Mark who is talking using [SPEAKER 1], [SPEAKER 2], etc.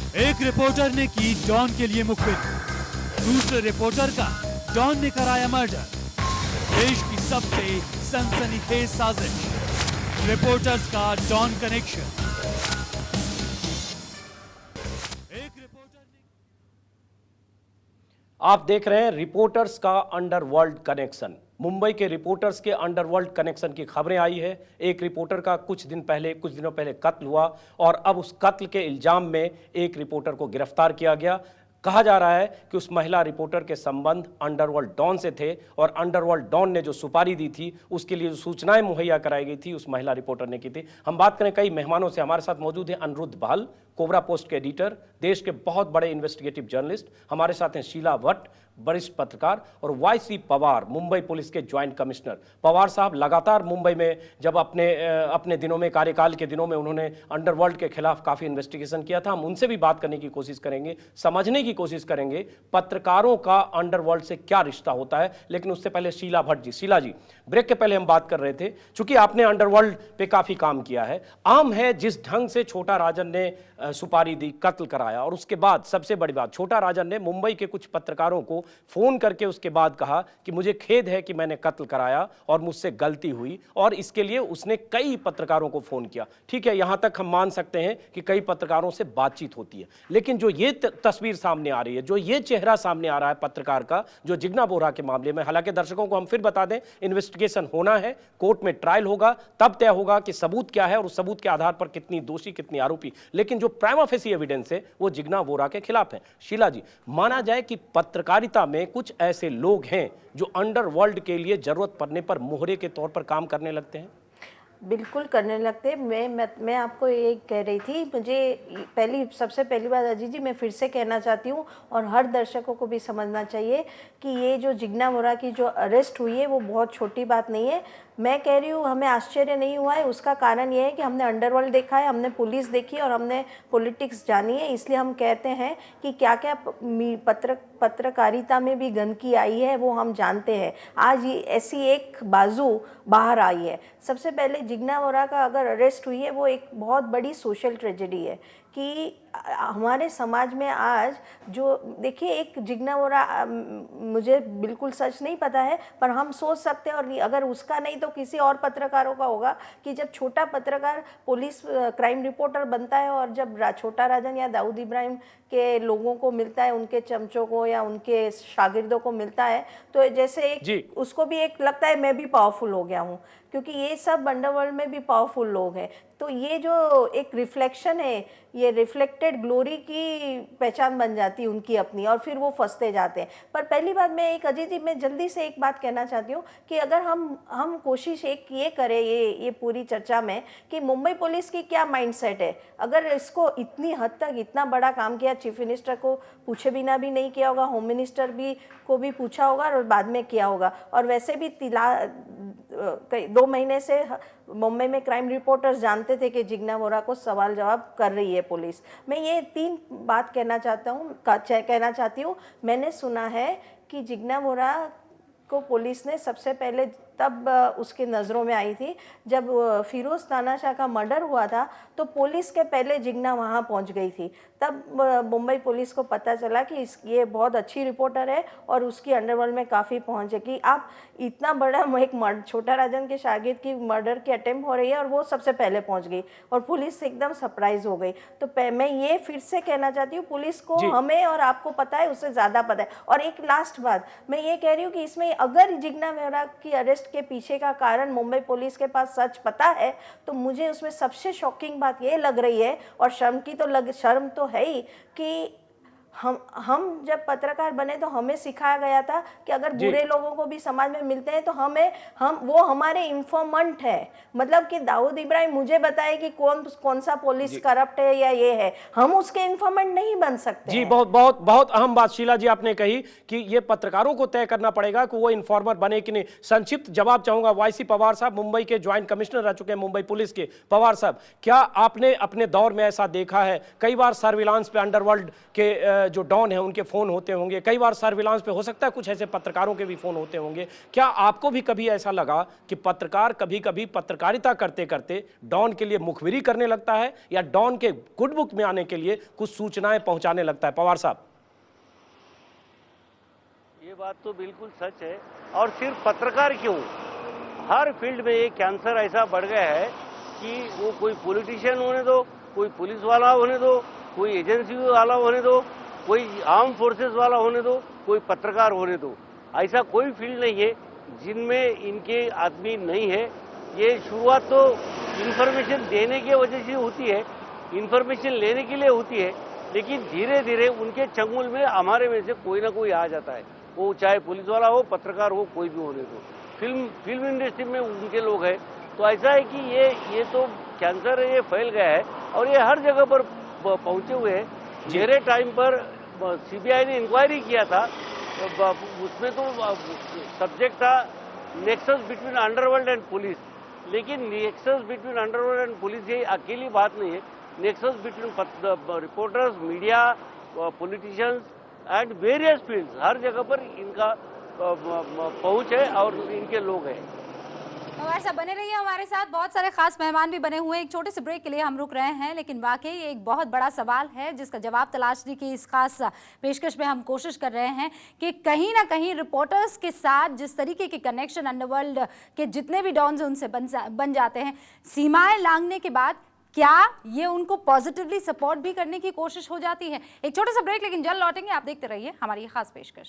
[SPEAKER 1] एक रिपोर्टर ने की डॉन के लिए मुखबिर, दूसरे रिपोर्टर का डॉन ने कराया मर्डर। देश की सबसे सनसनीखेज साजिश, रिपोर्टर्स का डॉन कनेक्शन। एक रिपोर्टर ने
[SPEAKER 2] आप देख रहे हैं रिपोर्टर्स का अंडरवर्ल्ड कनेक्शन। मुंबई के रिपोर्टर्स के अंडरवर्ल्ड कनेक्शन की खबरें आई है। एक रिपोर्टर का कुछ दिनों पहले कत्ल हुआ और अब उस कत्ल के इल्जाम में एक रिपोर्टर को गिरफ्तार किया गया। कहा जा रहा है कि उस महिला रिपोर्टर के संबंध अंडरवर्ल्ड डॉन से थे और अंडरवर्ल्ड डॉन ने जो सुपारी दी थी उसके लिए जो सूचनाएं मुहैया कराई गई थी उस महिला रिपोर्टर ने की थी। हम बात करें कई मेहमानों से, हमारे साथ मौजूद है अनिरुद्ध बहल, कोबरा पोस्ट के एडिटर, देश के बहुत बड़े इन्वेस्टिगेटिव जर्नलिस्ट। हमारे साथ हैं शीला भट्ट, वरिष्ठ पत्रकार, और वाई.सी. पवार, मुंबई पुलिस के ज्वाइंट कमिश्नर। पवार साहब लगातार मुंबई में जब अपने दिनों में, कार्यकाल के दिनों में उन्होंने अंडरवर्ल्ड के खिलाफ काफी इन्वेस्टिगेशन किया था। हम उनसे भी बात करने की कोशिश करेंगे, समझने की कोशिश करेंगे पत्रकारों का अंडरवर्ल्ड से क्या रिश्ता होता है। लेकिन उससे पहले शीला भट्ट जी, शीला जी, ब्रेक के पहले हम बात कर रहे थे, चूंकि आपने अंडरवर्ल्ड पे काफी काम किया है, आम है जिस ढंग से छोटा राजन ने सुपारी दी, कत्ल कराया, और उसके बाद सबसे बड़ी बात, छोटा राजन ने मुंबई के कुछ पत्रकारों को फोन करके उसके बाद कहा कि मुझे खेद है कि मैंने कत्ल कराया और मुझसे गलती हुई, और इसके लिए उसने कई पत्रकारों को फोन किया। ठीक है, यहां तक हम मान सकते हैं कि कई पत्रकारों से बातचीत होती है, लेकिन जो ये तस्वीर सामने आ रही है, जो ये चेहरा सामने आ रहा है पत्रकार का, जो जिग्ना बोरा के मामले में, हालांकि दर्शकों को हम फिर बता दें, इन्वेस्टिगेशन होना है, कोर्ट में ट्रायल होगा, तब तय होगा कि सबूत क्या है और उस सबूत के आधार पर कितनी दोषी कितनी आरोपी, लेकिन जो प्राइमा फेसी एविडेंस है वो जिग्ना बोरा के खिलाफ है। शीला जी, माना जाए कि पत्रकारिता में कुछ ऐसे लोग हैं जो अंडरवर्ल्ड के लिए जरूरत पड़ने पर मोहरे के तौर पर काम करने लगते हैं?
[SPEAKER 3] बिल्कुल करने लगते। मैं आपको ये कह रही थी, मुझे सबसे पहली बात अजीत जी मैं फिर से कहना चाहती हूँ और हर दर्शकों को भी समझना चाहिए कि ये जो जिग्ना बोरा की जो अरेस्ट हुई है वो बहुत छोटी बात नहीं है। मैं कह रही हूँ हमें आश्चर्य नहीं हुआ है, उसका कारण ये है कि हमने अंडरवर्ल्ड देखा है, हमने पुलिस देखी और हमने पॉलिटिक्स जानी है। इसलिए हम कहते हैं कि क्या क्या पत्रकारिता में भी गंदगी आई है वो हम जानते हैं। आज ये ऐसी एक बाजू बाहर आई है। सबसे पहले जिग्ना बोरा का अगर अरेस्ट हुई है वो एक बहुत बड़ी सोशल ट्रेजेडी है कि हमारे समाज में आज जो देखिए, एक जिग्ना बोरा मुझे बिल्कुल सच नहीं पता है, पर हम सोच सकते हैं, और अगर उसका नहीं तो किसी और पत्रकारों का होगा, कि जब छोटा पत्रकार पुलिस क्राइम रिपोर्टर बनता है और जब छोटा राजन या दाऊद इब्राहिम के लोगों को मिलता है, उनके चमचों को या उनके शागिर्दों को मिलता है, तो जैसे एक उसको भी एक लगता है मैं भी पावरफुल हो गया हूँ, क्योंकि ये सब अंडरवर्ल्ड में भी पावरफुल लोग हैं। तो ये जो एक रिफ्लेक्शन है, ये रिफ्लेक्टेड ग्लोरी की पहचान बन जाती है उनकी अपनी, और फिर वो फंसते जाते हैं। पर पहली बात मैं एक अजीत जी मैं जल्दी से एक बात कहना चाहती हूँ कि अगर हम कोशिश एक ये करें ये पूरी चर्चा में कि मुंबई पुलिस की क्या माइंडसेट है। अगर इसको इतनी हद तक इतना बड़ा काम किया, चीफ मिनिस्टर को पूछे बिना भी नहीं किया होगा, होम मिनिस्टर को भी पूछा होगा और बाद में किया होगा, और वैसे भी 2 महीने से मुंबई में क्राइम रिपोर्टर्स जानते थे कि जिग्ना बोरा को सवाल जवाब कर रही है पुलिस। मैं ये 3 बात कहना चाहती हूँ। मैंने सुना है कि जिग्ना बोरा को पुलिस ने सबसे पहले तब उसकी नज़रों में आई थी जब फिरोज़ तानाशाह का मर्डर हुआ था, तो पुलिस के पहले जिग्ना वहाँ पहुँच गई थी। तब मुंबई पुलिस को पता चला कि ये बहुत अच्छी रिपोर्टर है और उसकी अंडरवर्ल्ड में काफ़ी पहुँच है कि आप इतना बड़ा एक छोटा राजन के शागिर्द की मर्डर की अटेम्प्ट हो रही है और वो सबसे पहले पहुँच गई और पुलिस एकदम सरप्राइज हो गई। तो मैं ये फिर से कहना चाहती हूँ, पुलिस को हमें और आपको पता है, उससे ज़्यादा पता है। और एक लास्ट बात मैं ये कह रही हूँ कि इसमें अगर जिग्ना बोरा की अरेस्ट के पीछे का कारण मुंबई पुलिस के पास सच पता है, तो मुझे उसमें सबसे शॉकिंग बात ये लग रही है, और शर्म तो है ही, कि हम जब पत्रकार बने तो हमें सिखाया गया था कि अगर बुरे लोगों को भी समाज में मिलते हैं तो वो हमारे इन्फॉर्मेंट है। मतलब कि दाऊद इब्राहिम मुझे बताए कि कौन सा पुलिस करप्ट है या ये है, हम उसके इन्फॉर्मेंट नहीं बन सकते।
[SPEAKER 2] जी, बहुत अहम बात शीला जी आपने कही कि ये पत्रकारों को तय करना पड़ेगा कि वो इन्फॉर्मर बने कि नहीं। संक्षिप्त जवाब चाहूंगा वाई.सी. पवार साहब, मुंबई के ज्वाइंट कमिश्नर रह चुके हैं मुंबई पुलिस के। पवार साहब, क्या आपने अपने दौर में ऐसा देखा है? कई बार सर्विलांस पे अंडरवर्ल्ड के जो डॉन है उनके फ़ोन होते होंगे, कई बार सर्विलांस पे हो सकता है कुछ ऐसे पत्रकारों के भी फ़ोन होते होंगे। क्या आपको भी कभी ऐसा लगा कि पत्रकार कभी कभी पत्रकारिता करते करते डॉन के लिए मुखबिरी करने लगता है या डॉन के गुड बुक में आने के लिए कुछ सूचनाएं पहुंचाने लगता है? पवार साहब,
[SPEAKER 4] ये बात तो बिल्कुल सच है। और सिर्फ पत्रकार क्यों, हर फील्ड में ये कैंसर ऐसा बढ़ गया है कि वो कोई पॉलिटिशियन होने दो, कोई पुलिस वाला होने दो, कोई एजेंसी वाला होने दो, कोई आर्म फोर्सेस वाला होने दो, कोई पत्रकार होने दो, ऐसा कोई फील्ड नहीं है जिनमें इनके आदमी नहीं है। ये शुरुआत तो इंफॉर्मेशन देने की वजह से होती है, इंफॉर्मेशन लेने के लिए होती है, लेकिन धीरे धीरे उनके चंगुल में हमारे में से कोई ना कोई आ जाता है, वो चाहे पुलिस वाला हो, पत्रकार हो, कोई भी होने दो। फिल्म इंडस्ट्री में उनके लोग हैं। तो ऐसा है कि ये तो कैंसर है, ये फैल गया है और ये हर जगह पर पहुंचे हुए हैं। मेरे टाइम पर सीबीआई ने इंक्वायरी किया था, उसमें तो सब्जेक्ट था nexus between underworld and police, लेकिन nexus between underworld and police ये अकेली बात नहीं है। Nexus between reporters, media, politicians and various fields, हर जगह पर इनका पहुंच है और इनके लोग हैं।
[SPEAKER 5] पवार साहब बने रहिए हमारे साथ, बहुत सारे खास मेहमान भी बने हुए हैं। एक छोटे से ब्रेक के लिए हम रुक रहे हैं, लेकिन वाकई एक बहुत बड़ा सवाल है जिसका जवाब तलाशने की इस खास पेशकश में हम कोशिश कर रहे हैं कि कहीं ना कहीं रिपोर्टर्स के साथ जिस तरीके के कनेक्शन अंडरवर्ल्ड के जितने भी डॉन्स उनसे बन जाते हैं, सीमाएं लांघने के बाद क्या ये उनको पॉजिटिवली सपोर्ट भी करने की कोशिश हो जाती है? एक छोटा सा ब्रेक, लेकिन जल्द लौटेंगे। आप देखते रहिए हमारी ये खास पेशकश।